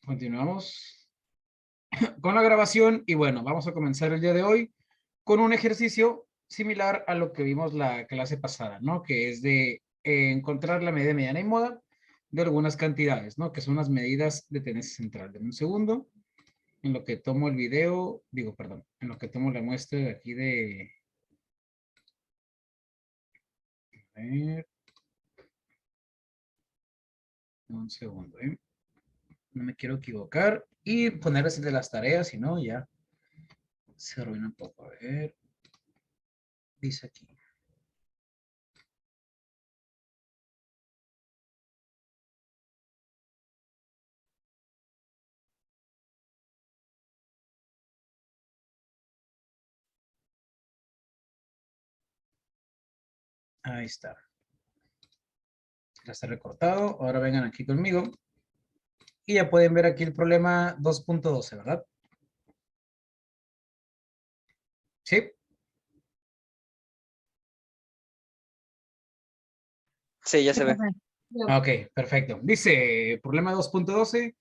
Continuamos con la grabación y bueno, vamos a comenzar el día de hoy con un ejercicio similar a lo que vimos la clase pasada, ¿no? Que es de encontrar la medida mediana y moda de algunas cantidades, ¿no? Que son las medidas de tendencia central. Deme un segundo en lo que tomo el video, digo, perdón, en lo que tomo la muestra de aquí de... A ver, un segundo, ¿eh? No me quiero equivocar y poner así de las tareas, si no, ya se arruina un poco. A ver, dice aquí. Ahí está. Ya está recortado. Ahora vengan aquí conmigo. Y ya pueden ver aquí el problema 2.12, ¿verdad? Sí. Sí, ya se ve. Ok, perfecto. Dice, problema 2.12,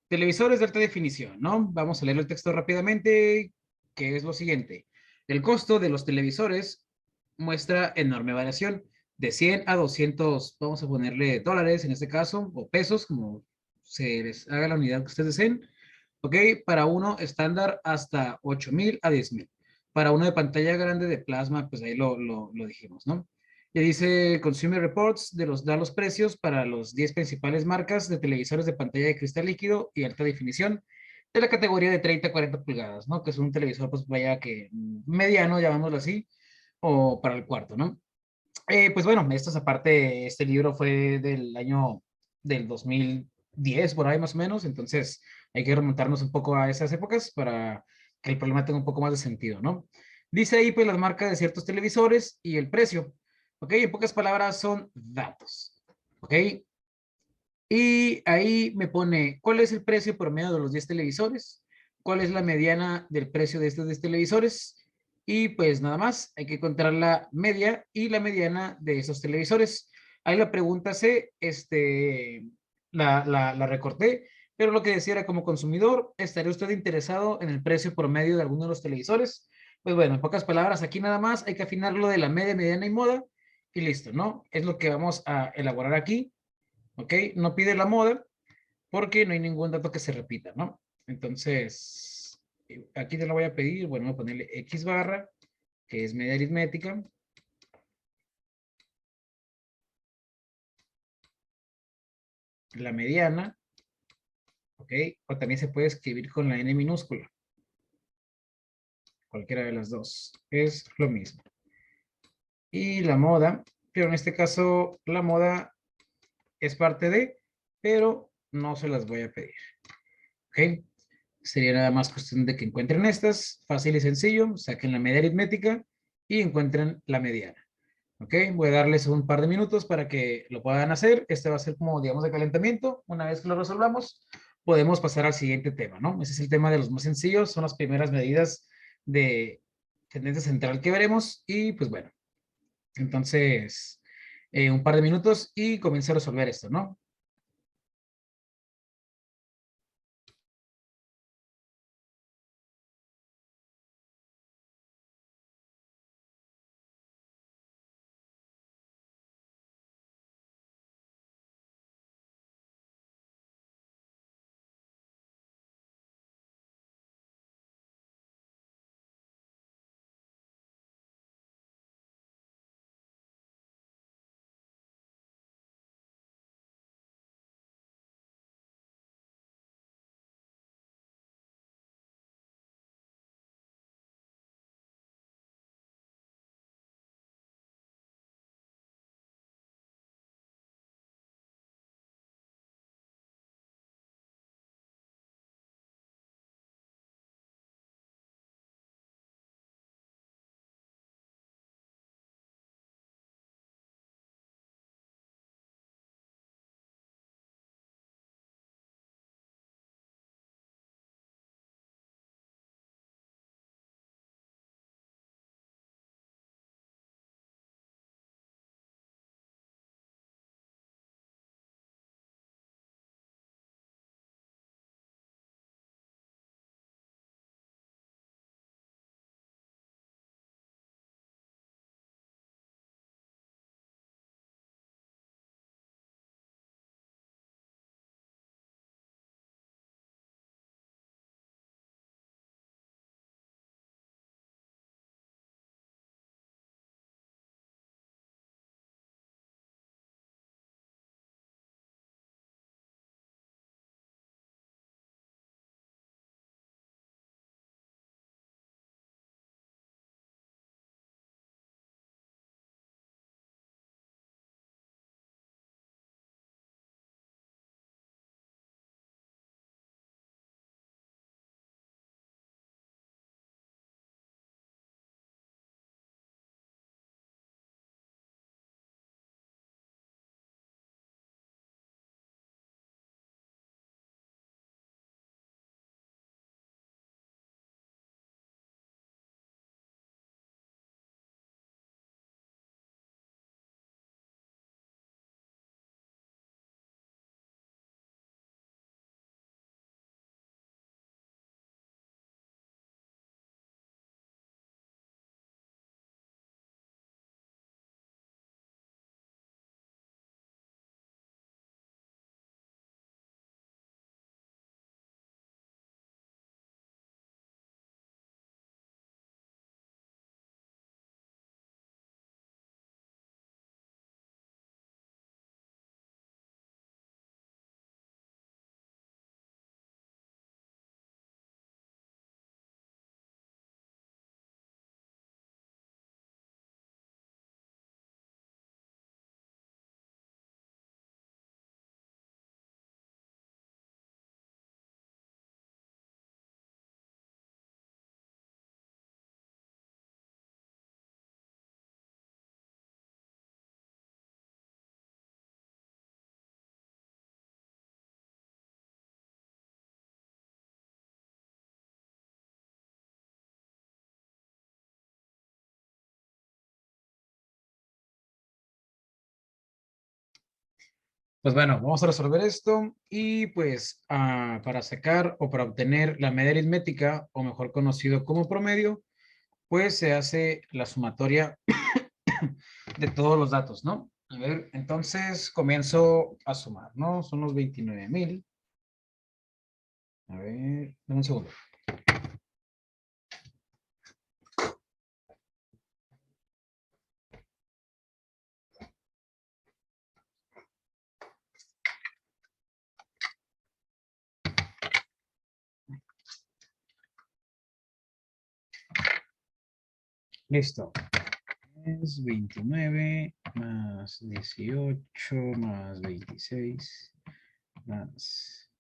televisores de alta definición, ¿no? Vamos a leer el texto rápidamente, que es lo siguiente. El costo de los televisores muestra enorme variación, de 100 a 200, vamos a ponerle dólares en este caso, o pesos, como se les haga la unidad que ustedes deseen. Ok, para uno estándar hasta 8,000 a 10,000. Para uno de pantalla grande de plasma, pues ahí lo dijimos, ¿no? Y dice Consumer Reports da los precios para los 10 principales marcas de televisores de pantalla de cristal líquido y alta definición de la categoría de 30 a 40 pulgadas, ¿no? Que es un televisor, pues vaya que mediano, llamámoslo así, o para el cuarto, ¿no? Pues bueno, esto es aparte, este libro fue del año del 2010, por ahí más o menos, entonces hay que remontarnos un poco a esas épocas para que el problema tenga un poco más de sentido, ¿no? Dice ahí pues las marcas de ciertos televisores y el precio, ¿ok? En pocas palabras son datos, ¿ok? Y ahí me pone, ¿cuál es el precio promedio de los 10 televisores? ¿Cuál es la mediana del precio de estos 10 televisores? Y pues nada más, hay que encontrar la media y la mediana de esos televisores. Ahí la pregunta C, la recorté, pero lo que decía era como consumidor, ¿estaría usted interesado en el precio promedio de alguno de los televisores? Pues bueno, en pocas palabras, aquí nada más hay que afinar lo de la media, mediana y moda y listo, ¿no? Es lo que vamos a elaborar aquí. ¿Ok? No pide la moda porque no hay ningún dato que se repita, ¿no? Entonces, aquí te lo voy a pedir, bueno, voy a ponerle X barra, que es media aritmética, la mediana, ¿ok? O también se puede escribir con la N minúscula, cualquiera de las dos, es lo mismo. Y la moda, pero en este caso la moda es parte de, pero no se las voy a pedir, ¿ok? Sería nada más cuestión de que encuentren estas, fácil y sencillo, saquen la media aritmética y encuentren la mediana. ¿Ok? Voy a darles un par de minutos para que lo puedan hacer. Este va a ser como, digamos, de calentamiento. Una vez que lo resolvamos, podemos pasar al siguiente tema, ¿no? Ese es el tema de los más sencillos, son las primeras medidas de tendencia central que veremos y pues bueno, entonces un par de minutos y comienzo a resolver esto, ¿no? Pues bueno, vamos a resolver esto y pues para sacar o para obtener la media aritmética, o mejor conocido como promedio, pues se hace la sumatoria de todos los datos, ¿no? A ver, entonces comienzo a sumar, ¿no? Son los 29,000. A ver, dame un segundo. Listo. Es 29 más 18 más 26 más...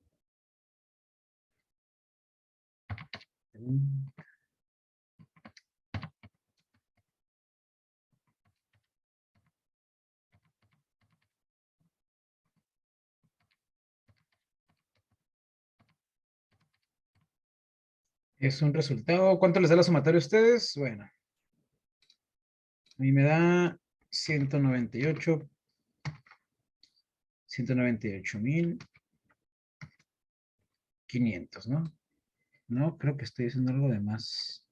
Es un resultado. ¿Cuánto les da la sumatoria a ustedes? Bueno, a mí me da 198,500, ¿no? No, creo que estoy haciendo algo de más.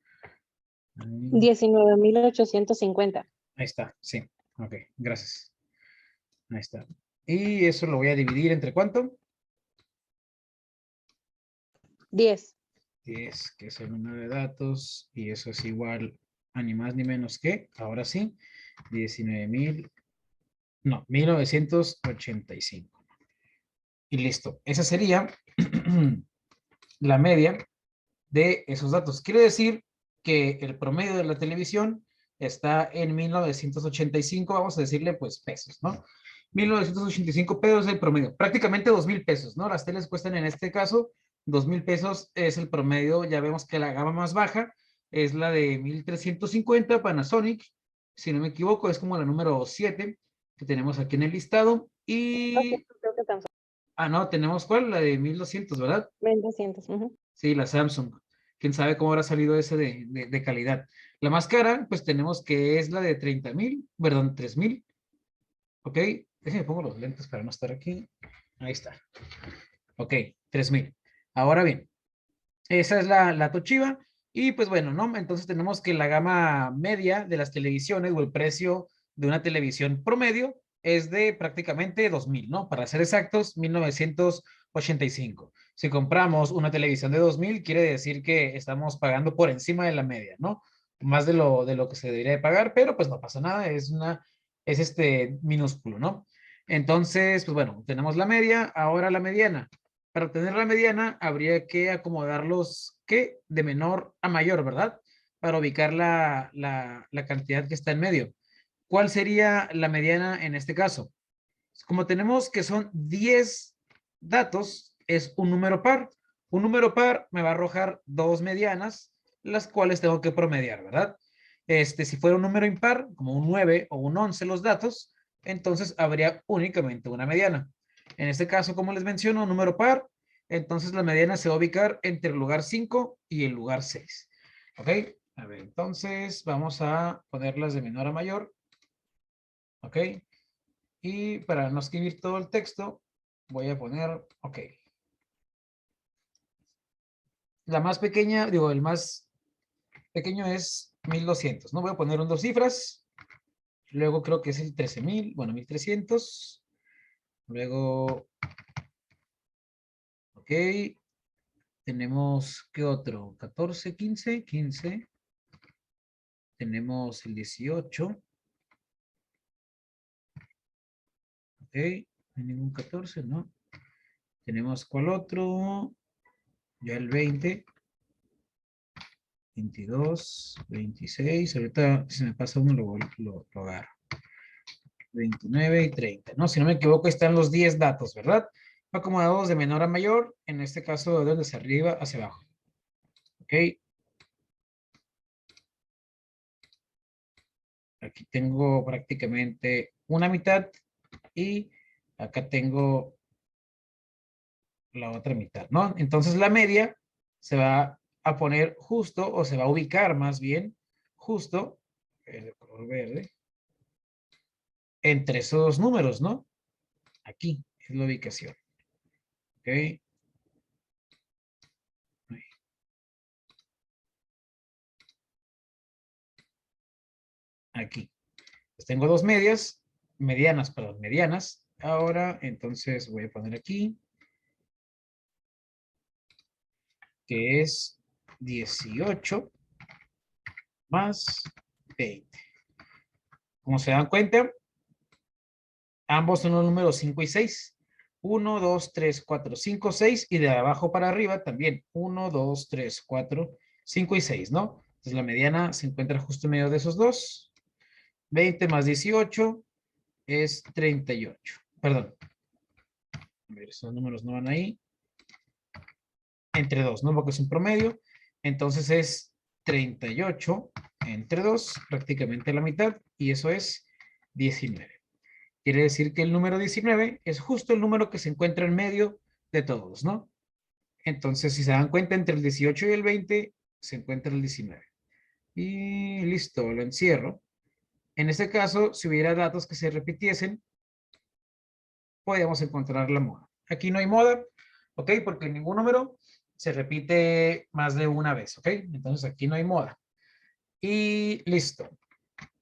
Ahí 19,850. está, sí. Ok, gracias. Ahí está. Y eso lo voy a dividir entre ¿cuánto? 10. 10, que es el número de datos, y eso es igual a ni más ni menos que, ahora sí, 1985. Y listo. Esa sería la media de esos datos. Quiere decir que el promedio de la televisión está en 1985, vamos a decirle pues pesos, ¿no? 1985 pesos es el promedio, prácticamente 2,000 pesos, ¿no? Las teles cuestan en este caso 2,000 pesos, es el promedio. Ya vemos que la gama más baja es la de 1350 Panasonic, si no me equivoco, es como la número 7 que tenemos aquí en el listado. Y, Creo que tan no, tenemos ¿cuál? La de 1200, ¿verdad? 1,200. Sí, la Samsung. Quién sabe cómo habrá salido ese de calidad. La más cara, pues tenemos que es la de 30,000, perdón, 3,000. Ok, déjenme pongo los lentes para no estar aquí. Ahí está. Ok, 3,000. Ahora bien, esa es la Toshiba. Y pues bueno, ¿no? Entonces tenemos que la gama media de las televisiones o el precio de una televisión promedio es de prácticamente 2,000, ¿no? Para ser exactos, 1985. Si compramos una televisión de 2,000, quiere decir que estamos pagando por encima de la media, ¿no? Más de lo que se debería de pagar, pero pues no pasa nada, es minúsculo, ¿no? Entonces, pues bueno, tenemos la media, ahora la mediana. Para obtener la mediana habría que acomodarlos, ¿qué? De menor a mayor, ¿verdad? Para ubicar la cantidad que está en medio. ¿Cuál sería la mediana en este caso? Como tenemos que son 10 datos, es un número par. Un número par me va a arrojar dos medianas, las cuales tengo que promediar, ¿verdad? Si fuera un número impar, como un 9 o un 11 los datos, entonces habría únicamente una mediana. En este caso, como les menciono, un número par, entonces la mediana se va a ubicar entre el lugar 5 y el lugar 6. ¿Ok? A ver, entonces vamos a ponerlas de menor a mayor. ¿Ok? Y para no escribir todo el texto, voy a poner, ok. La más pequeña, digo, el más pequeño es 1200, ¿no? Voy a poner un dos cifras. Luego creo que es el 13,000, bueno, 1300. Luego, ok. Tenemos, ¿qué otro? 14, 15, 15. Tenemos el 18. Ok. No hay ningún 14, ¿no? Tenemos ¿cuál otro? Ya el 20. 22, 26. Ahorita si me pasa uno lo agarro. 29 y 30. No, si no me equivoco, están los 10 datos, ¿verdad? Acomodados de menor a mayor, en este caso de hacia arriba hacia abajo. Ok. Aquí tengo prácticamente una mitad y acá tengo la otra mitad, ¿no? Entonces la media se va a poner justo, o se va a ubicar más bien, justo, el color verde, entre esos dos números, ¿no? Aquí, es la ubicación. ¿Ok? Ahí. Aquí. Pues tengo dos medianas, perdón, medianas. Ahora, entonces voy a poner aquí, que es 18 más 20. Como se dan cuenta, ambos son los números 5 y 6. 1, 2, 3, 4, 5, 6. Y de abajo para arriba también. 1, 2, 3, 4, 5 y 6, ¿no? Entonces la mediana se encuentra justo en medio de esos dos. 20 más 18 es 38. Perdón. A ver, esos números no van ahí. Entre 2, ¿no? Porque es un promedio. Entonces es 38 entre 2, prácticamente la mitad. Y eso es 19. Quiere decir que el número 19 es justo el número que se encuentra en medio de todos, ¿no? Entonces, si se dan cuenta, entre el 18 y el 20 se encuentra el 19. Y listo, lo encierro. En este caso, si hubiera datos que se repitiesen, podríamos encontrar la moda. Aquí no hay moda, ¿ok? Porque ningún número se repite más de una vez, ¿ok? Entonces aquí no hay moda. Y listo.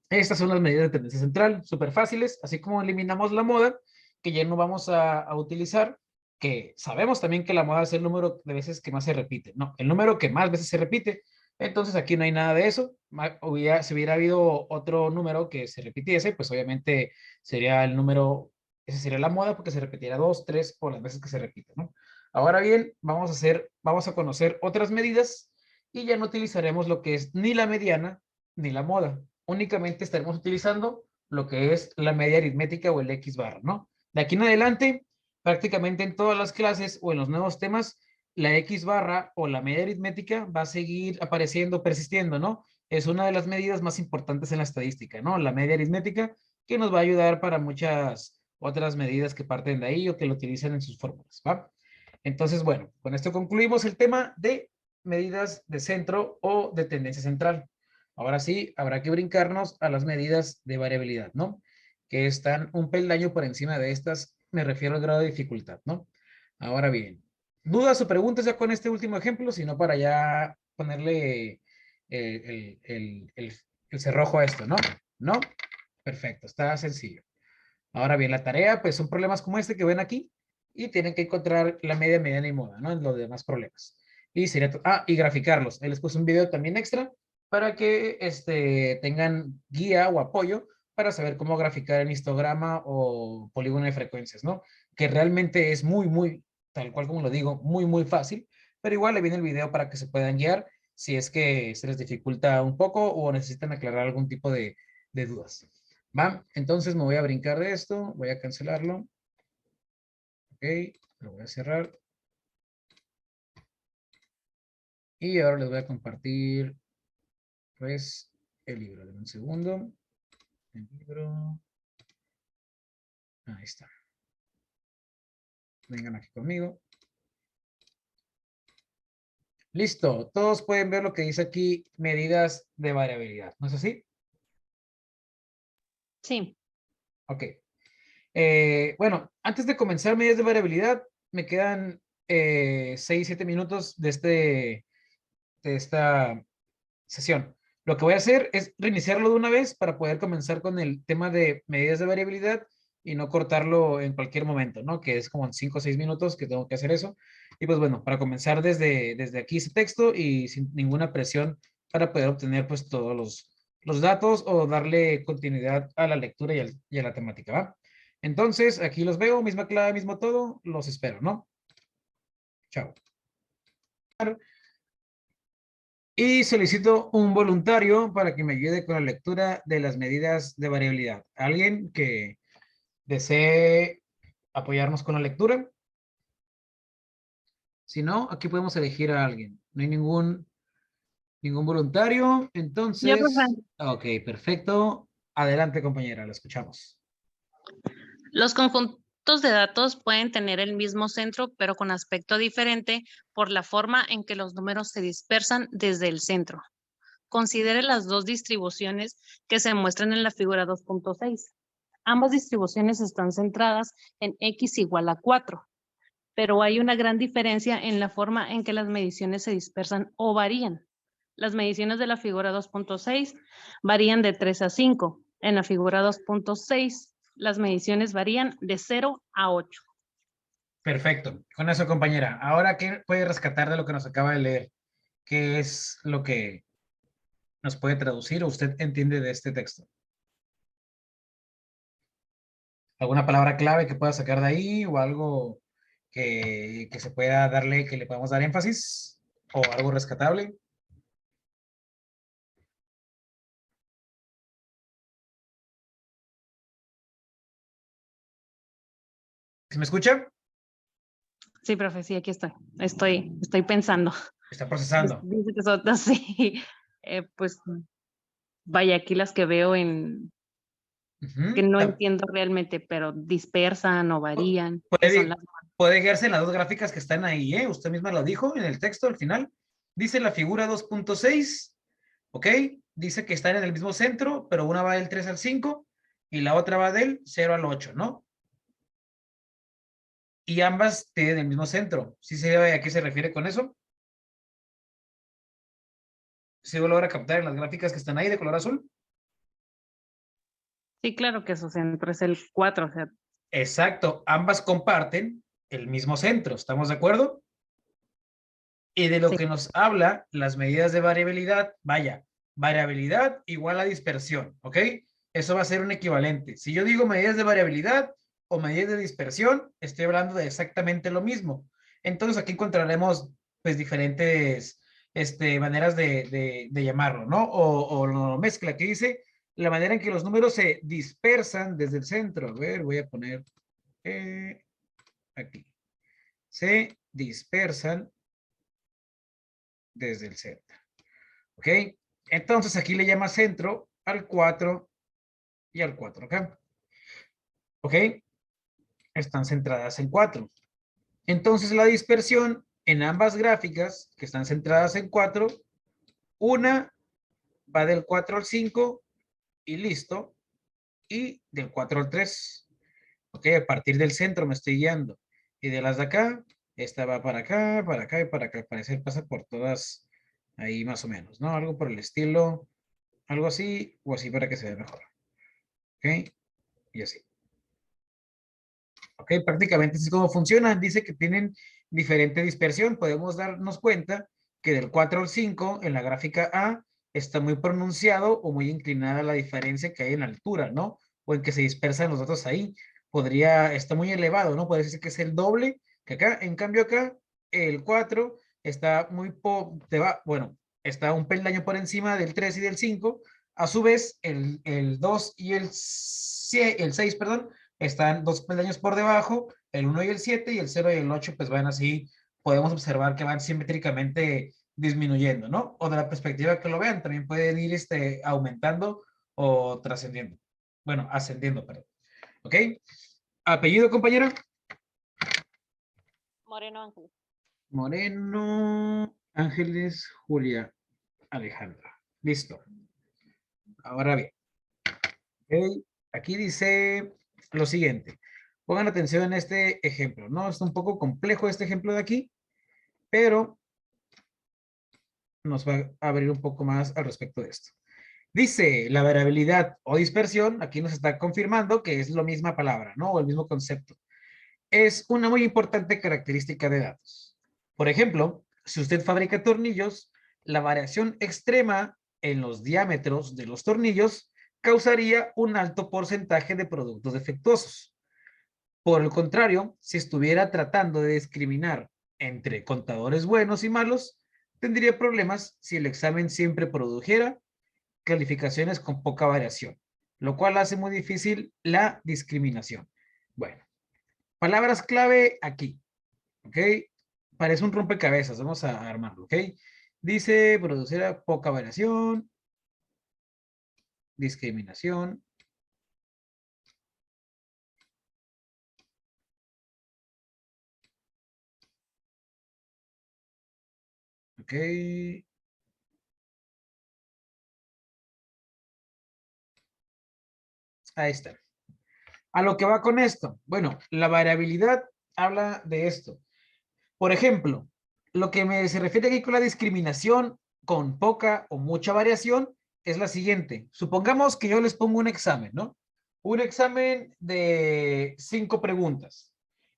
Estas son las medidas de tendencia central, súper fáciles, así como eliminamos la moda, que ya no vamos a utilizar, que sabemos también que la moda es el número de veces que más se repite, no, el número que más veces se repite. Entonces aquí no hay nada de eso. Si hubiera habido otro número que se repitiese, pues obviamente sería el número, ese sería la moda porque se repetiría 2, 3 o las veces que se repite, ¿no? Ahora bien, vamos a conocer otras medidas y ya no utilizaremos lo que es ni la mediana ni la moda. Únicamente estaremos utilizando lo que es la media aritmética o el X bar, ¿no? De aquí en adelante, prácticamente en todas las clases o en los nuevos temas, la X barra o la media aritmética va a seguir apareciendo, persistiendo, ¿no? Es una de las medidas más importantes en la estadística, ¿no? La media aritmética que nos va a ayudar para muchas otras medidas que parten de ahí o que lo utilizan en sus fórmulas, ¿va? Entonces, bueno, con esto concluimos el tema de medidas de centro o de tendencia central. Ahora sí, habrá que brincarnos a las medidas de variabilidad, ¿no? Que están un peldaño por encima de estas, me refiero al grado de dificultad, ¿no? Ahora bien, ¿dudas o preguntas ya con este último ejemplo? Sino para ya ponerle el cerrojo a esto, ¿no? ¿No? Perfecto, está sencillo. Ahora bien, la tarea, pues son problemas como este que ven aquí y tienen que encontrar la media, mediana y moda, ¿no? En los demás problemas. Y sería, y graficarlos. Ahí les puse un video también extra para que tengan guía o apoyo para saber cómo graficar en histograma o polígono de frecuencias, ¿no? Que realmente es muy, tal cual como lo digo, muy fácil, pero igual le viene el video para que se puedan guiar si es que se les dificulta un poco o necesitan aclarar algún tipo de dudas. ¿Va? Entonces me voy a brincar de esto, voy a cancelarlo. Ok, lo voy a cerrar. Y ahora les voy a compartir, pues, el libro. Denme un segundo. El libro. Ahí está. Vengan aquí conmigo. Listo. Todos pueden ver lo que dice aquí, medidas de variabilidad. ¿No es así? Sí. Ok. Bueno, antes de comenzar medidas de variabilidad, me quedan 6-7 minutos de esta sesión. Lo que voy a hacer es reiniciarlo de una vez para poder comenzar con el tema de medidas de variabilidad y no cortarlo en cualquier momento, ¿no? Que es como en 5 o 6 minutos que tengo que hacer eso. Y pues bueno, para comenzar desde aquí ese texto y sin ninguna presión para poder obtener pues todos los datos o darle continuidad a la lectura y a la temática, ¿va? Entonces, aquí los veo, misma clave, mismo todo, los espero, ¿no? Chao. Y solicito un voluntario para que me ayude con la lectura de las medidas de variabilidad. ¿Alguien que desee apoyarnos con la lectura? Si no, aquí podemos elegir a alguien. No hay ningún voluntario. Yo, profe. Entonces, ok, perfecto. Adelante, compañera, la escuchamos. Los conjuntos de datos pueden tener el mismo centro, pero con aspecto diferente por la forma en que los números se dispersan desde el centro. Considere las dos distribuciones que se muestran en la figura 2.6. Ambas distribuciones están centradas en x igual a 4, pero hay una gran diferencia en la forma en que las mediciones se dispersan o varían. Las mediciones de la figura 2.6 varían de 3 a 5. En la figura 2.6, las mediciones varían de 0 a 8. Perfecto. Con eso, compañera. Ahora, ¿qué puede rescatar de lo que nos acaba de leer? ¿Qué es lo que nos puede traducir o usted entiende de este texto? ¿Alguna palabra clave que pueda sacar de ahí o algo que se pueda darle, que le podamos dar énfasis o algo rescatable? ¿Se me escucha? Sí, profe, sí, aquí estoy. Estoy pensando. Está procesando. Dice que son así. Pues vaya, aquí las que veo que Ujú. no entiendo realmente, pero dispersan o varían, que son Puede, las... puede guiarse en las dos gráficas que están ahí, ¿eh? Usted misma lo dijo en el texto al final. Dice la figura 2.6, ¿ok? Dice que están en el mismo centro, pero una va del 3 al 5 y la otra va del 0 al 8, ¿no? Y ambas tienen el mismo centro. ¿Sí se ve a qué se refiere con eso? ¿Sí lo logra captar en las gráficas que están ahí de color azul? Sí, claro que su centro es el 4, o sea, Exacto, ambas comparten el mismo centro, ¿estamos de acuerdo? Y de lo sí, que nos habla las medidas de variabilidad, vaya, variabilidad igual a dispersión, ¿ok? Eso va a ser un equivalente. Si yo digo medidas de variabilidad o medidas de dispersión, estoy hablando de exactamente lo mismo. Entonces aquí encontraremos pues diferentes maneras de llamarlo, ¿no? O lo mezcla. Aquí dice la manera en que los números se dispersan desde el centro. A ver, voy a poner aquí. Se dispersan desde el centro. ¿Ok? Entonces aquí le llama centro al 4 y al 4 acá. ¿Ok? Están centradas en 4. Entonces la dispersión en ambas gráficas que están centradas en 4, una va del 4 al 5 y listo, y del 4 al 3. ¿Ok? A partir del centro me estoy guiando. Y de las de acá, esta va para acá y para acá. Al parecer pasa por todas ahí más o menos, ¿no? Algo por el estilo, algo así o así para que se vea mejor. ¿Ok? Y así. ¿Ok? Prácticamente así es como funciona. Dice que tienen diferente dispersión. Podemos darnos cuenta que del 4 al 5 en la gráfica A está muy pronunciado o muy inclinada la diferencia que hay en altura, ¿no? O en que se dispersan los datos ahí. Está muy elevado, ¿no? Puede decir que es el doble que acá. En cambio acá, el 4 está bueno, está un peldaño por encima del 3 y del 5. A su vez, el 2 y el 6, perdón, están dos peldaños por debajo, el 1 y el 7, y el 0 y el 8 pues van así, podemos observar que van simétricamente disminuyendo, ¿no? O de la perspectiva que lo vean, también pueden ir aumentando o trascendiendo. Bueno, ascendiendo, perdón. ¿Ok? Apellido, compañera. Moreno Ángel. Moreno Ángeles Julia Alejandra. Listo. Ahora bien, ¿ok? Aquí dice lo siguiente. Pongan atención en este ejemplo, ¿no? Está un poco complejo este ejemplo de aquí, pero nos va a abrir un poco más al respecto de esto. Dice la variabilidad o dispersión, aquí nos está confirmando que es la misma palabra, ¿no? O el mismo concepto. Es una muy importante característica de datos. Por ejemplo, si usted fabrica tornillos, la variación extrema en los diámetros de los tornillos causaría un alto porcentaje de productos defectuosos. Por el contrario, si estuviera tratando de discriminar entre contadores buenos y malos, tendría problemas si el examen siempre produjera calificaciones con poca variación, lo cual hace muy difícil la discriminación. Bueno, palabras clave aquí, ¿ok? Parece un rompecabezas, vamos a armarlo, ¿ok? Dice producirá poca variación, discriminación, ¿ok? Ahí está. ¿A lo que va con esto? Bueno, la variabilidad habla de esto. Por ejemplo, lo que se refiere aquí con la discriminación con poca o mucha variación es la siguiente. Supongamos que yo les pongo un examen, ¿no? Un examen de 5 preguntas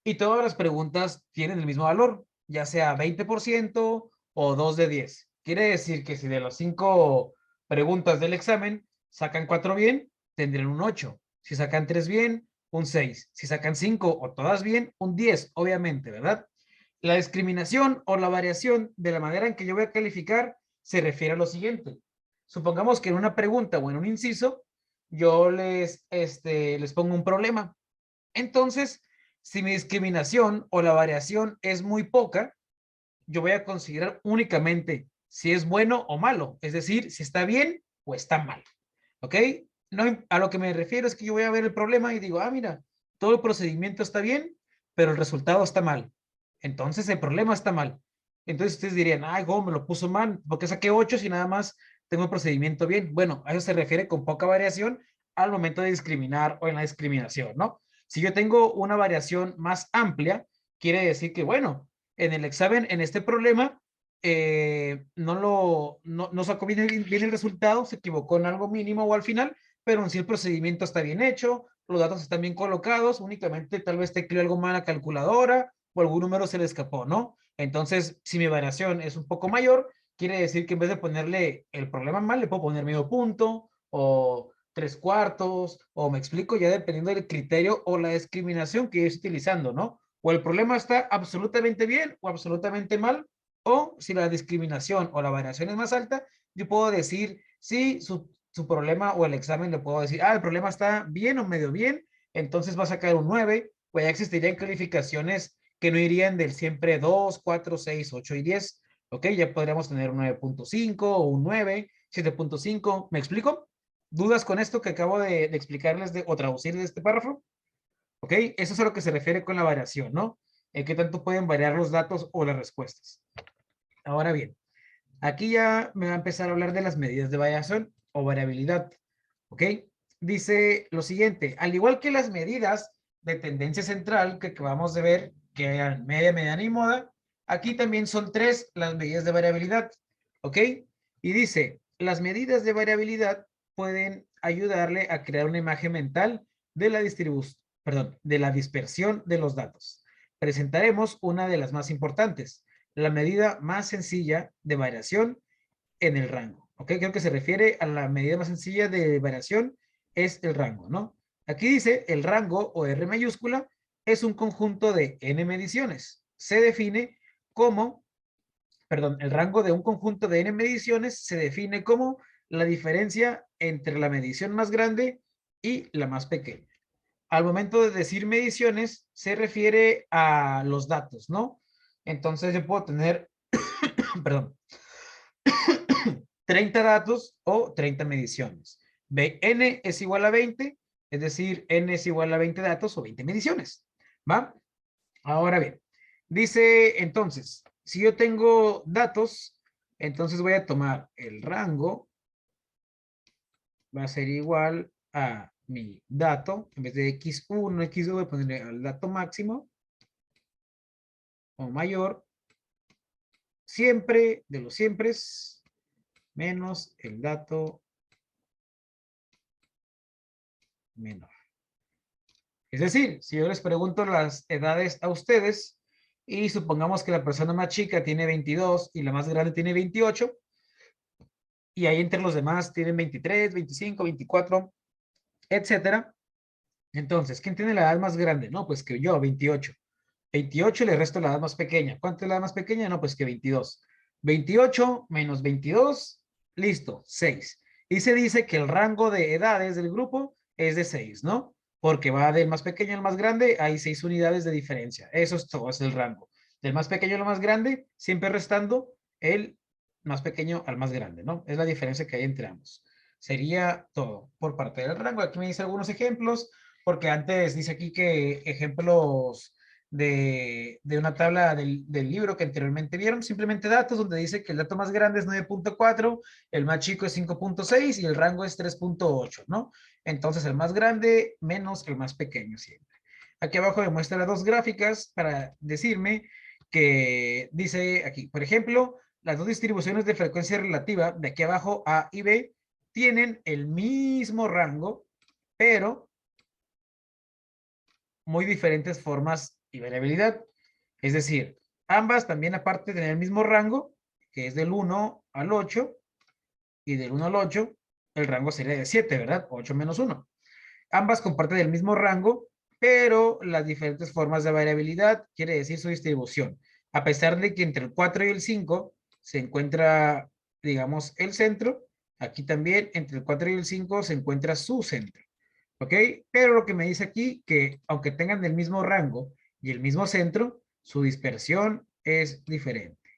y todas las preguntas tienen el mismo valor, ya sea 20% o 2 de 10. Quiere decir que si de las 5 preguntas del examen sacan 4 bien, tendrán un 8. Si sacan 3 bien, un 6. Si sacan 5 o todas bien, un 10, obviamente, ¿verdad? La discriminación o la variación de la manera en que yo voy a calificar se refiere a lo siguiente. Supongamos que en una pregunta o en un inciso yo les pongo un problema. Entonces, si mi discriminación o la variación es muy poca, yo voy a considerar únicamente si es bueno o malo, es decir, si está bien o está mal. ¿Ok? No, a lo que me refiero es que yo voy a ver el problema y digo, mira, todo el procedimiento está bien, pero el resultado está mal. Entonces el problema está mal. Entonces ustedes dirían, ay, ¿cómo me lo puso mal? ¿Por qué saqué 8 si nada más tengo el procedimiento bien? Bueno, a eso se refiere con poca variación al momento de discriminar o en la discriminación, ¿no? Si yo tengo una variación más amplia, quiere decir que, bueno, en el examen, en este problema, no sacó bien el resultado, se equivocó en algo mínimo o al final, pero en sí el procedimiento está bien hecho, los datos están bien colocados, únicamente tal vez tecleó algo mal la calculadora o algún número se le escapó, ¿no? Entonces, si mi variación es un poco mayor, quiere decir que en vez de ponerle el problema mal, le puedo poner medio punto o 3/4, o me explico, ya dependiendo del criterio o la discriminación que yo esté utilizando, ¿no? O el problema está absolutamente bien o absolutamente mal, o si la discriminación o la variación es más alta, yo puedo decir si su problema o el examen le puedo decir, el problema está bien o medio bien, entonces va a sacar un 9, pues ya existirían calificaciones que no irían del siempre 2, 4, 6, 8 y 10. Ok, ya podríamos tener un 9.5 o un 9, 7.5. ¿Me explico? ¿Dudas con esto que acabo de explicarles o traducir de este párrafo? Ok, eso es a lo que se refiere con la variación, ¿no? ¿Qué tanto pueden variar los datos o las respuestas? Ahora bien, aquí ya me va a empezar a hablar de las medidas de variación o variabilidad. ¿Ok? Dice lo siguiente, al igual que las medidas de tendencia central que acabamos de ver, que eran media, mediana y moda, aquí también son 3 las medidas de variabilidad. ¿Ok? Y dice, las medidas de variabilidad pueden ayudarle a crear una imagen mental de la distribución, perdón, de la dispersión de los datos. Presentaremos una de las más importantes, la medida más sencilla de variación en el rango. ¿Ok? Creo que se refiere a la medida más sencilla de variación es el rango, ¿no? Aquí dice el rango o R mayúscula es un conjunto de n mediciones. Se define como, perdón, el rango de un conjunto de n mediciones se define como la diferencia entre la medición más grande y la más pequeña. Al momento de decir mediciones, se refiere a los datos, ¿no? Entonces yo puedo tener, perdón, 30 datos o 30 mediciones. N es igual a 20, es decir, N es igual a 20 datos o 20 mediciones. ¿Va? Ahora bien, dice entonces, si yo tengo datos, entonces voy a tomar el rango, va a ser igual a mi dato, en vez de X1, X2, voy a ponerle al dato máximo o mayor, siempre de los siempre menos el dato menor. Es decir, si yo les pregunto las edades a ustedes y supongamos que la persona más chica tiene 22 y la más grande tiene 28 y ahí entre los demás tienen 23, 25, 24, etcétera. Entonces, ¿quién tiene la edad más grande? No, pues que yo, 28. 28 le resto la edad más pequeña. ¿Cuánto es la edad más pequeña? No, pues que 22. 28 menos 22, listo, 6. Y se dice que el rango de edades del grupo es de 6, ¿no? Porque va del más pequeño al más grande, hay 6 unidades de diferencia. Eso es todo, es el rango. Del más pequeño al más grande, siempre restando el más pequeño al más grande, ¿no? Es la diferencia que hay entre ambos. Sería todo por parte del rango. Aquí me dice algunos ejemplos, porque antes dice aquí que ejemplos de una tabla del libro que anteriormente vieron, simplemente datos donde dice que el dato más grande es 9.4, el más chico es 5.6 y el rango es 3.8, ¿no? Entonces el más grande menos el más pequeño siempre. Aquí abajo me muestra las dos gráficas para decirme que dice aquí, por ejemplo, las dos distribuciones de frecuencia relativa de aquí abajo, A y B, tienen el mismo rango, pero muy diferentes formas y variabilidad. Es decir, ambas también aparte de tener el mismo rango, que es del 1 al 8, y del 1 al 8, el rango sería de 7, ¿verdad? 8 menos 1. Ambas comparten el mismo rango, pero las diferentes formas de variabilidad quiere decir su distribución. A pesar de que entre el 4 y el 5 se encuentra, digamos, el centro, aquí también entre el 4 y el 5 se encuentra su centro. ¿Ok? Pero lo que me dice aquí, que aunque tengan el mismo rango y el mismo centro, su dispersión es diferente.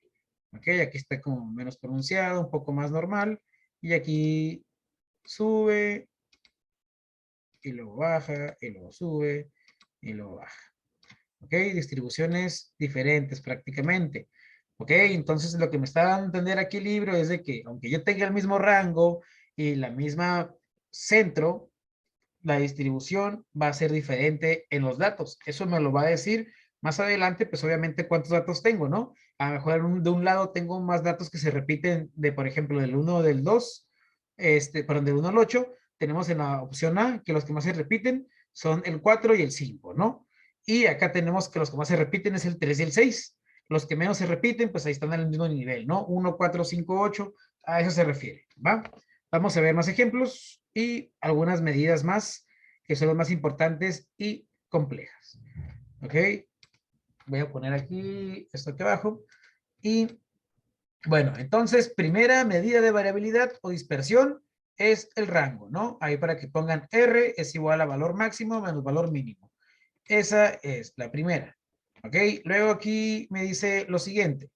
¿Ok? Aquí está como menos pronunciado, un poco más normal. Y aquí sube, y luego baja, y luego sube, y luego baja. ¿Ok? Distribuciones diferentes prácticamente. ¿Ok? Entonces lo que me está dando a entender aquí el libro es de que aunque yo tenga el mismo rango y la misma centro, la distribución va a ser diferente en los datos. Eso me lo va a decir más adelante, pues obviamente cuántos datos tengo, ¿no? A lo mejor de un lado tengo más datos que se repiten de, por ejemplo, del 1 o del 2, perdón, del 1 al 8, tenemos en la opción A que los que más se repiten son el 4 y el 5, ¿no? Y acá tenemos que los que más se repiten es el 3 y el 6. Los que menos se repiten, pues ahí están en el mismo nivel, ¿no? 1, 4, 5, 8, a eso se refiere, ¿va? Vamos a ver más ejemplos y algunas medidas más que son las más importantes y complejas. ¿Ok? Voy a poner aquí esto aquí abajo. Y bueno, entonces, primera medida de variabilidad o dispersión es el rango, ¿no? Ahí para que pongan R es igual a valor máximo menos valor mínimo. Esa es la primera. ¿Ok? Luego aquí me dice lo siguiente.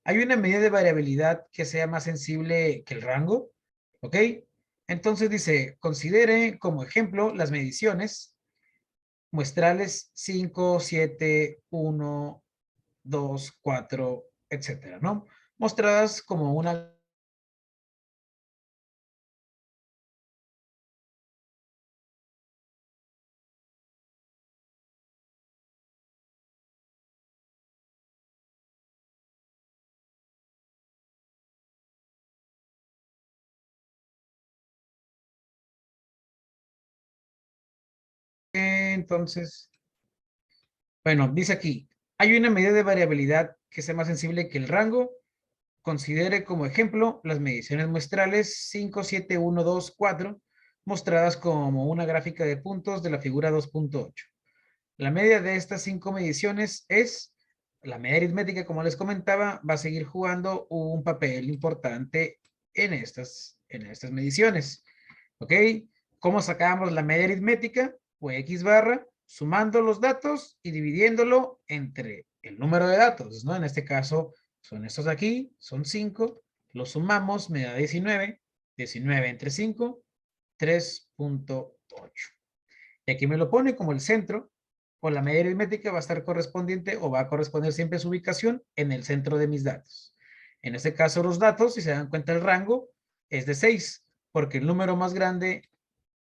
¿Hay una medida de variabilidad que sea más sensible que el rango? ¿Ok? Entonces dice, considere como ejemplo las mediciones muestrales 5, 7, 1, 2, 4, etcétera, ¿no? Mostradas como una... Entonces, bueno, dice aquí, hay una medida de variabilidad que sea más sensible que el rango. Considere como ejemplo las mediciones muestrales 5, 7, 1, 2, 4, mostradas como una gráfica de puntos de la figura 2.8. La media de estas 5 mediciones es, la media aritmética, como les comentaba, va a seguir jugando un papel importante en estas mediciones. ¿Ok? ¿Cómo sacamos la media aritmética? O X barra, sumando los datos y dividiéndolo entre el número de datos, ¿no? En este caso, son estos de aquí, son 5, los sumamos, me da 19, 19 entre 5, 3.8. Y aquí me lo pone como el centro, o la media aritmética va a estar correspondiente o va a corresponder siempre a su ubicación en el centro de mis datos. En este caso los datos, si se dan cuenta el rango, es de 6, porque el número más grande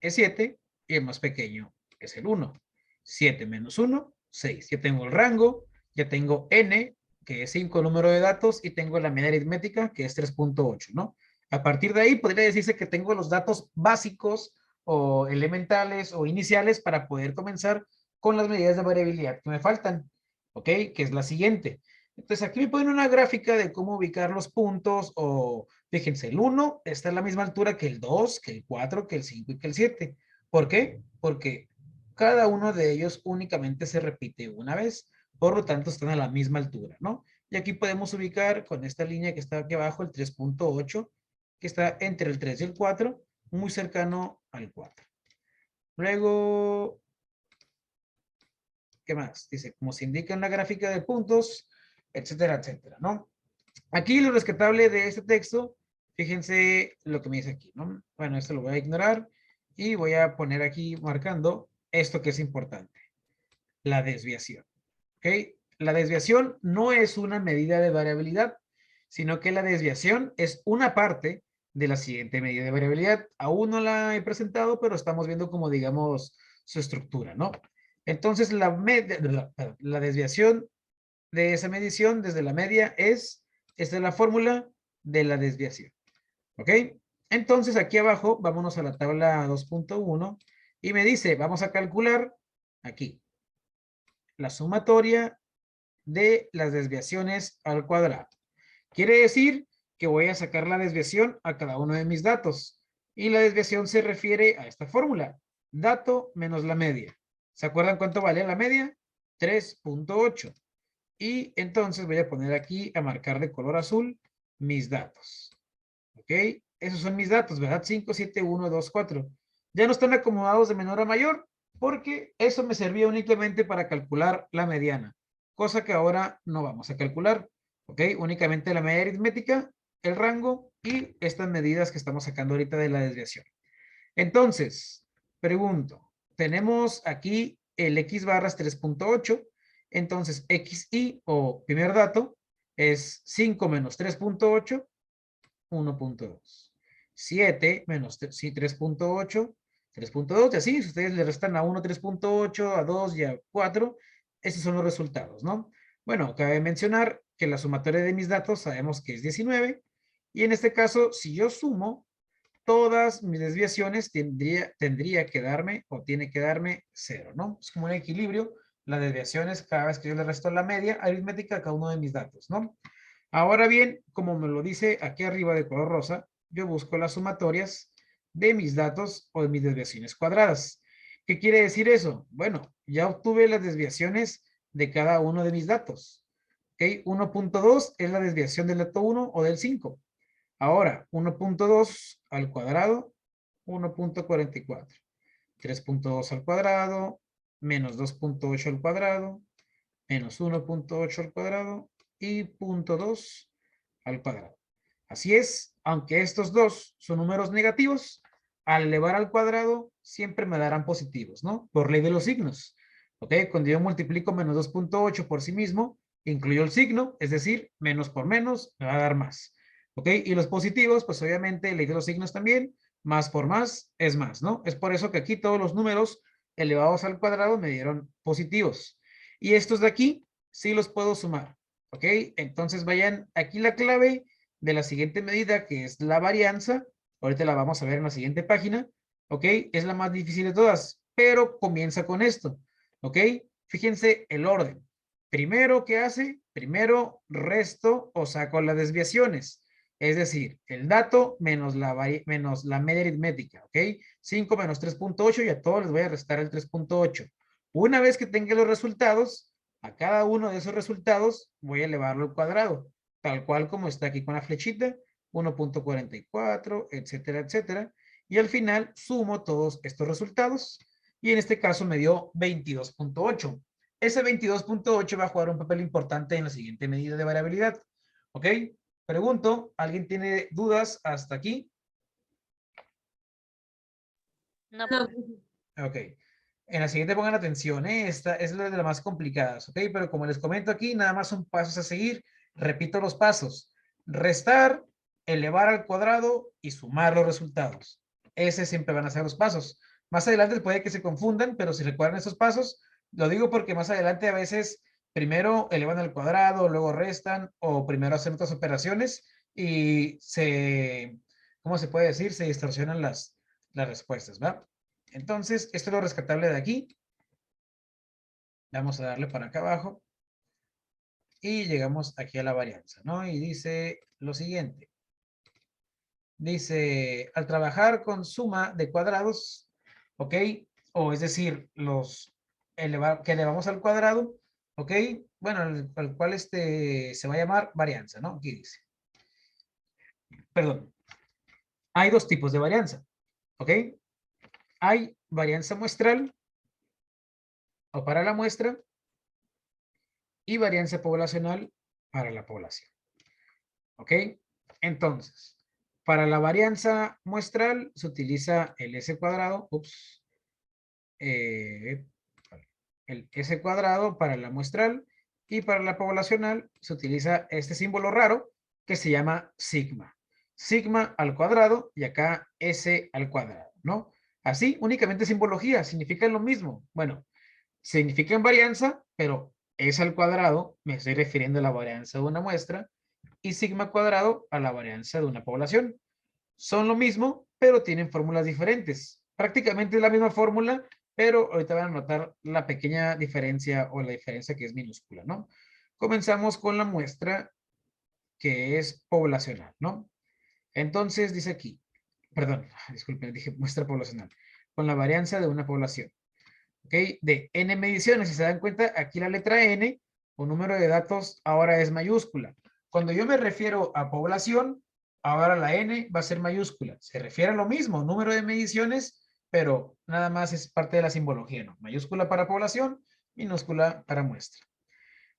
es 7 y el más pequeño es el 1. 7 menos 1, 6. Ya tengo el rango, ya tengo n, que es 5 número de datos, y tengo la media aritmética, que es 3.8, ¿no? A partir de ahí podría decirse que tengo los datos básicos o elementales o iniciales para poder comenzar con las medidas de variabilidad que me faltan, ¿ok? Que es la siguiente. Entonces aquí me ponen una gráfica de cómo ubicar los puntos o, fíjense, el 1 está a la misma altura que el 2, que el 4, que el 5 y que el 7. ¿Por qué? Porque cada uno de ellos únicamente se repite una vez, por lo tanto están a la misma altura, ¿no? Y aquí podemos ubicar con esta línea que está aquí abajo, el 3.8, que está entre el 3 y el 4, muy cercano al 4. Luego, ¿qué más? Dice, como se indica en la gráfica de puntos, etcétera, etcétera, ¿no? Aquí lo rescatable de este texto, fíjense lo que me dice aquí, ¿no? Bueno, esto lo voy a ignorar y voy a poner aquí marcando esto que es importante, la desviación. ¿Ok? La desviación no es una medida de variabilidad, sino que la desviación es una parte de la siguiente medida de variabilidad. Aún no la he presentado, pero estamos viendo como, digamos, su estructura, ¿no? Entonces, la desviación de esa medición desde la media esta es la fórmula de la desviación. ¿Ok? Entonces, aquí abajo, vámonos a la tabla 2.1 y me dice, vamos a calcular aquí la sumatoria de las desviaciones al cuadrado. Quiere decir que voy a sacar la desviación a cada uno de mis datos. Y la desviación se refiere a esta fórmula. Dato menos la media. ¿Se acuerdan cuánto vale la media? 3.8. Y entonces voy a poner aquí a marcar de color azul mis datos. ¿Ok? Esos son mis datos, ¿verdad? 5, 7, 1, 2, 4. Ya no están acomodados de menor a mayor porque eso me servía únicamente para calcular la mediana, cosa que ahora no vamos a calcular. ¿Ok? Únicamente la media aritmética, el rango y estas medidas que estamos sacando ahorita de la desviación. Entonces, pregunto, tenemos aquí el x barras 3.8. Entonces, xi o primer dato es 5 menos 3.8, 1.2. 7 menos 3.8, 3.2. Y así, si ustedes le restan a 1, 3.8, a 2 y a 4, esos son los resultados, ¿no? Bueno, cabe mencionar que la sumatoria de mis datos sabemos que es 19. Y en este caso, si yo sumo todas mis desviaciones, tendría que darme o tiene que darme 0, ¿no? Es como un equilibrio. Las desviaciones, cada vez que yo le resto la media aritmética a cada uno de mis datos, ¿no? Ahora bien, como me lo dice aquí arriba de color rosa, yo busco las sumatorias de mis datos o de mis desviaciones cuadradas. ¿Qué quiere decir eso? Bueno, ya obtuve las desviaciones de cada uno de mis datos. ¿Ok? 1.2 es la desviación del dato 1 o del 5. Ahora, 1.2 al cuadrado, 1.44. 3.2 al cuadrado, menos 2.8 al cuadrado, menos 1.8 al cuadrado y 0.2 al cuadrado. Así es, aunque estos dos son números negativos, al elevar al cuadrado siempre me darán positivos, ¿no? Por ley de los signos. ¿Ok? Cuando yo multiplico menos 2.8 por sí mismo, incluyo el signo, es decir, menos por menos me va a dar más. ¿Ok? Y los positivos, pues obviamente ley de los signos también, más por más es más, ¿no? Es por eso que aquí todos los números elevados al cuadrado me dieron positivos. Y estos de aquí sí los puedo sumar. ¿Ok? Entonces vayan aquí la clave de la siguiente medida, que es la varianza. Ahorita la vamos a ver en la siguiente página. ¿Ok? Es la más difícil de todas, pero comienza con esto. ¿Ok? Fíjense el orden. Primero, ¿qué hace? Primero resto o saco las desviaciones. Es decir, el dato menos la media aritmética. ¿Ok? 5 menos 3.8 y a todos les voy a restar el 3.8. Una vez que tenga los resultados, a cada uno de esos resultados voy a elevarlo al cuadrado, tal cual como está aquí con la flechita, 1.44, etcétera, etcétera. Y al final sumo todos estos resultados y en este caso me dio 22.8. Ese 22.8 va a jugar un papel importante en la siguiente medida de variabilidad. ¿Ok? Pregunto, ¿alguien tiene dudas hasta aquí? No, Ok. En la siguiente pongan atención, ¿eh? Esta es la de las más complicadas, ¿ok? Pero como les comento aquí, nada más son pasos a seguir. Repito los pasos. Restar, elevar al cuadrado y sumar los resultados. Ese siempre van a ser los pasos. Más adelante puede que se confundan, pero si recuerdan esos pasos, lo digo porque más adelante a veces primero elevan al cuadrado, luego restan o primero hacen otras operaciones y ¿cómo se puede decir? Se distorsionan las respuestas, ¿va? Entonces, esto es lo rescatable de aquí. Vamos a darle para acá abajo. Y llegamos aquí a la varianza, ¿no? Y dice lo siguiente. Dice, al trabajar con suma de cuadrados, ¿ok? O es decir, que elevamos al cuadrado, ¿ok? Bueno, al cual se va a llamar varianza, ¿no? Aquí dice. Perdón. Hay dos tipos de varianza, ¿ok? Hay varianza muestral o para la muestra y varianza poblacional para la población. ¿Ok? Entonces, para la varianza muestral se utiliza el S cuadrado. Ups. el S cuadrado para la muestral y para la poblacional se utiliza este símbolo raro que se llama sigma. Sigma al cuadrado y acá S al cuadrado, ¿no? Así, únicamente simbología, significan lo mismo. Bueno, significan varianza, pero S al cuadrado me estoy refiriendo a la varianza de una muestra y sigma cuadrado a la varianza de una población. Son lo mismo, pero tienen fórmulas diferentes. Prácticamente es la misma fórmula, pero ahorita van a notar la pequeña diferencia o la diferencia que es minúscula, ¿no? Comenzamos con la muestra que es poblacional, ¿no? Entonces dice aquí, perdón, disculpen, dije muestra poblacional, con la varianza de una población, ¿ok? De n mediciones, si se dan cuenta, aquí la letra n o número de datos ahora es mayúscula. Cuando yo me refiero a población, ahora la n va a ser mayúscula. Se refiere a lo mismo, número de mediciones, pero nada más es parte de la simbología, ¿no? Mayúscula para población, minúscula para muestra.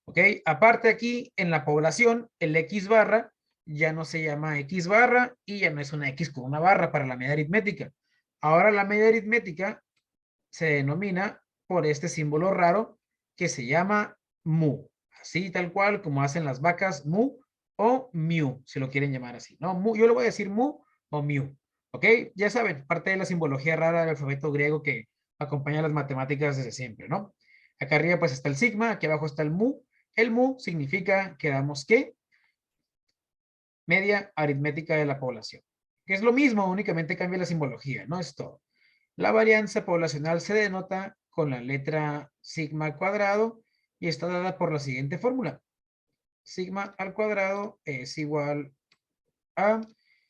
¿Ok? Aparte aquí, en la población, el X barra ya no se llama X barra y ya no es una X con una barra para la media aritmética. Ahora la media aritmética se denomina por este símbolo raro que se llama mu. Así tal cual como hacen las vacas mu o miu, si lo quieren llamar así. No, mu, yo le voy a decir mu o miu. ¿Ok? Ya saben, parte de la simbología rara del alfabeto griego que acompaña a las matemáticas desde siempre, ¿no? Acá arriba pues está el sigma, aquí abajo está el mu. El mu significa que damos ¿qué? Media aritmética de la población. Que es lo mismo, únicamente cambia la simbología, ¿no? Es todo. La varianza poblacional se denota con la letra sigma al cuadrado y está dada por la siguiente fórmula. Sigma al cuadrado es igual a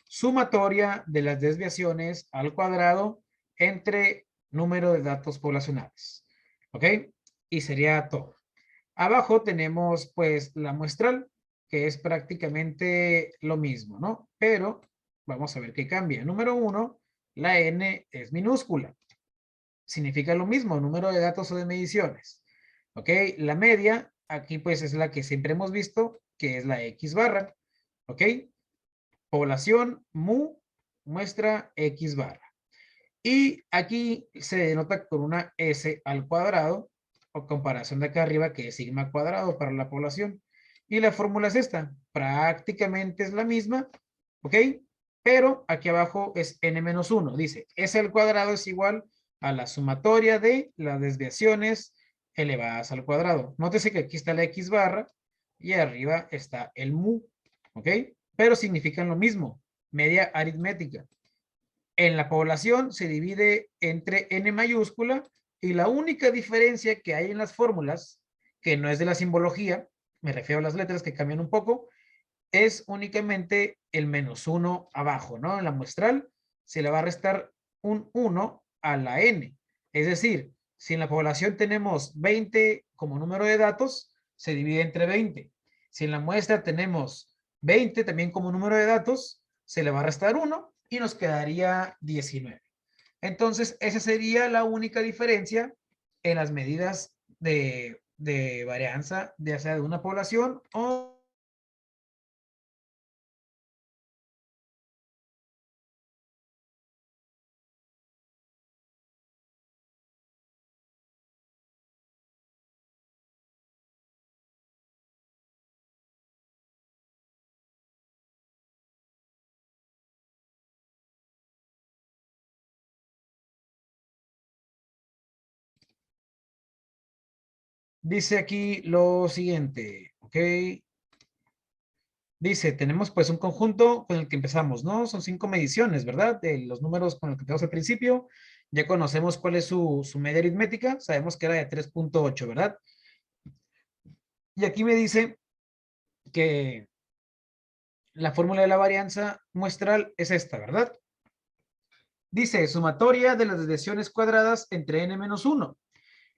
sumatoria de las desviaciones al cuadrado entre número de datos poblacionales. ¿Ok? Y sería todo. Abajo tenemos pues la muestral, que es prácticamente lo mismo, ¿no? Pero vamos a ver qué cambia. Número 1, la n es minúscula. Significa lo mismo, número de datos o de mediciones. ¿Ok? La media, aquí pues es la que siempre hemos visto, que es la X barra. ¿Ok? Población, mu, muestra X barra. Y aquí se denota con una S al cuadrado, o comparación de acá arriba, que es sigma cuadrado para la población. Y la fórmula es esta, prácticamente es la misma, ¿ok? Pero aquí abajo es n-1, dice, S al cuadrado es igual a la sumatoria de las desviaciones elevadas al cuadrado. Nótese que aquí está la X barra y arriba está el mu, ¿ok? Pero significan lo mismo, media aritmética. En la población se divide entre n mayúscula y la única diferencia que hay en las fórmulas, que no es de la simbología, me refiero a las letras que cambian un poco, es únicamente el -1 abajo, ¿no? En la muestral se le va a restar un 1 a la n. Es decir, si en la población tenemos 20 como número de datos, se divide entre 20. Si en la muestra tenemos 20 también como número de datos, se le va a restar 1 y nos quedaría 19. Entonces, esa sería la única diferencia en las medidas de varianza, ya sea de una población o dice aquí lo siguiente, ¿ok? Dice, tenemos pues un conjunto con el que empezamos, ¿no? Son 5 mediciones, ¿verdad? De los números con los que tenemos al principio. Ya conocemos cuál es su media aritmética. Sabemos que era de 3.8, ¿verdad? Y aquí me dice que la fórmula de la varianza muestral es esta, ¿verdad? Dice, sumatoria de las desviaciones cuadradas entre n-1.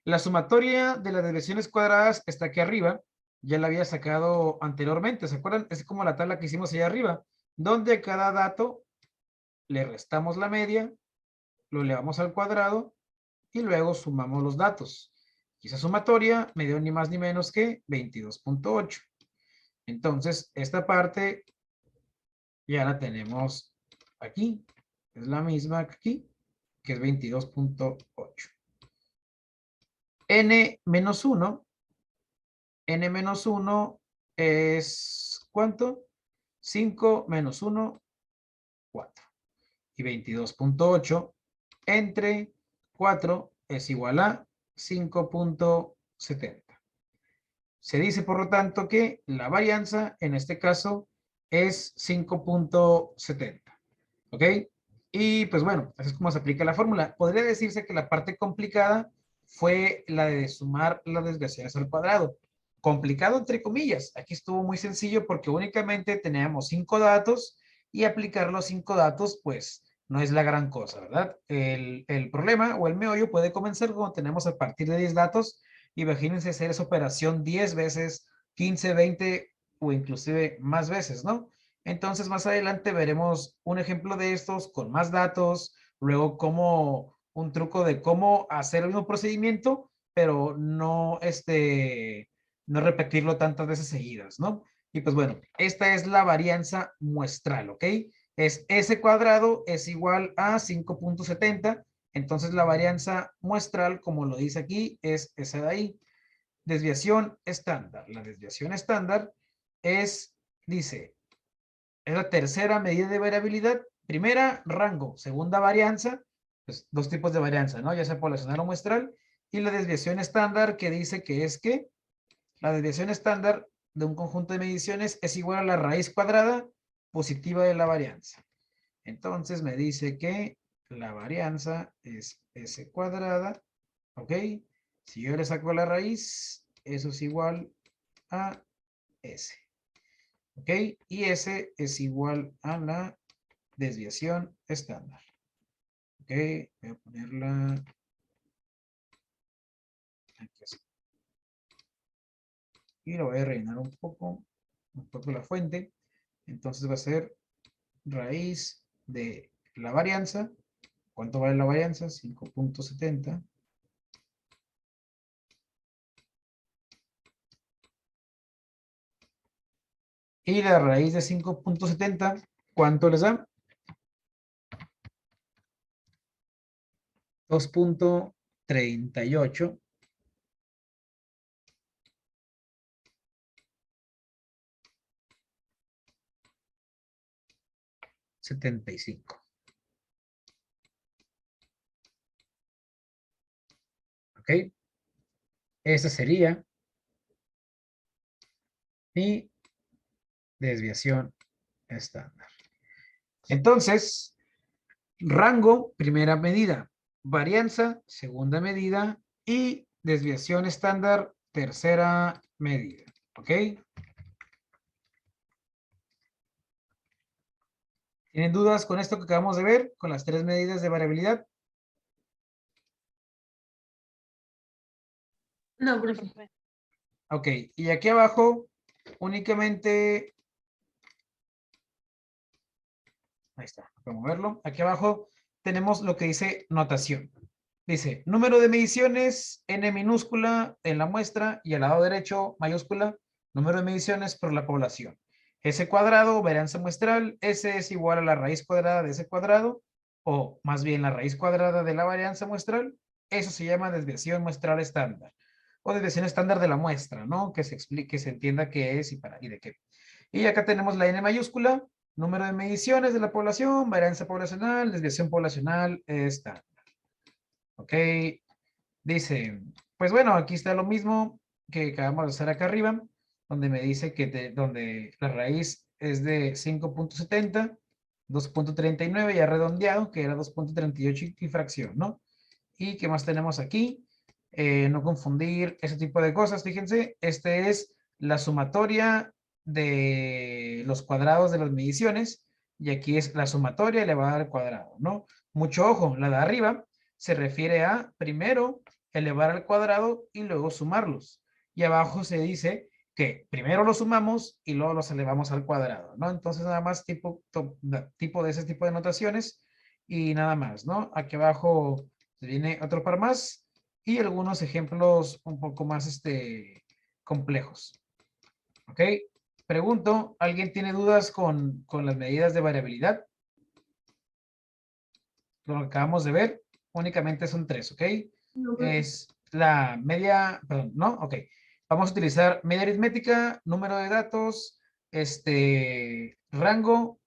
La sumatoria de las desviaciones cuadradas está aquí arriba. Ya la había sacado anteriormente, ¿se acuerdan? Es como la tabla que hicimos allá arriba, donde a cada dato le restamos la media, lo elevamos al cuadrado y luego sumamos los datos. Y esa sumatoria me dio ni más ni menos que 22.8. Entonces, esta parte ya la tenemos aquí. Es la misma que aquí, que es 22.8. n menos 1. N menos 1 es, ¿cuánto? 5 menos 1, 4. Y 22.8 entre 4 es igual a 5.70. Se dice, por lo tanto, que la varianza, en este caso, es 5.70. ¿Ok? Y pues bueno, así es como se aplica la fórmula. Podría decirse que la parte complicada fue la de sumar las desviaciones al cuadrado. Complicado entre comillas. Aquí estuvo muy sencillo porque únicamente teníamos 5 datos y aplicar los 5 datos pues no es la gran cosa, ¿verdad? El problema o el meollo puede comenzar cuando tenemos a partir de 10 datos. Imagínense hacer esa operación 10 veces, 15, 20 o inclusive más veces, ¿no? Entonces, más adelante veremos un ejemplo de estos con más datos, luego como un truco de cómo hacer el mismo procedimiento, pero no, no repetirlo tantas veces seguidas, ¿no? Y pues bueno, esta es la varianza muestral, ¿ok? Es S cuadrado es igual a 5.70, entonces la varianza muestral, como lo dice aquí, es esa de ahí. Desviación estándar. La desviación estándar es, dice, es la tercera medida de variabilidad. Primera, rango. Segunda, varianza. Pues dos tipos de varianza, ¿no? Ya sea poblacional o muestral. Y la desviación estándar que dice que es que la desviación estándar de un conjunto de mediciones es igual a la raíz cuadrada positiva de la varianza. Entonces me dice que la varianza es S cuadrada. ¿Ok? Si yo le saco la raíz, eso es igual a S. ¿Ok? Y S es igual a la desviación estándar. ¿Ok? Voy a ponerla aquí así. Y lo voy a rellenar un poco la fuente. Entonces va a ser raíz de la varianza. ¿Cuánto vale la varianza? 5.70. Y la raíz de 5.70, ¿cuánto les da? 2.38. 75. ¿Ok? Esa sería mi desviación estándar. Entonces, rango, primera medida. Varianza, segunda medida. Y desviación estándar, tercera medida. ¿Ok? ¿Tienen dudas con esto que acabamos de ver? Con las tres medidas de variabilidad. No, profe. Ok, y aquí abajo únicamente, ahí está, para moverlo. Aquí abajo tenemos lo que dice notación. Dice, número de mediciones, n minúscula en la muestra y al lado derecho mayúscula, número de mediciones por la población. S cuadrado, varianza muestral, S es igual a la raíz cuadrada de S cuadrado, o más bien la raíz cuadrada de la varianza muestral. Eso se llama desviación muestral estándar, o desviación estándar de la muestra, ¿no? Que se explique, que se entienda qué es y de qué. Y acá tenemos la N mayúscula, número de mediciones de la población, varianza poblacional, desviación poblacional estándar. Ok, dice, pues bueno, aquí está lo mismo que acabamos de hacer acá arriba, donde me dice que donde la raíz es de 5.70, 2.39 ya redondeado, que era 2.38 y fracción, ¿no? ¿Y qué más tenemos aquí? No confundir ese tipo de cosas, fíjense, este es la sumatoria de los cuadrados de las mediciones, y aquí es la sumatoria elevada al cuadrado, ¿no? Mucho ojo, la de arriba se refiere a primero elevar al cuadrado y luego sumarlos. Y abajo se dice que primero los sumamos y luego los elevamos al cuadrado, ¿no? Entonces nada más tipo de ese tipo de notaciones y nada más, ¿no? Aquí abajo viene otro par más y algunos ejemplos un poco más complejos. ¿Ok? Pregunto, ¿alguien tiene dudas con las medidas de variabilidad? Lo que acabamos de ver, únicamente son tres, ¿ok? No, profe. Es la media, perdón, ¿no? Ok. Vamos a utilizar media aritmética, número de datos, rango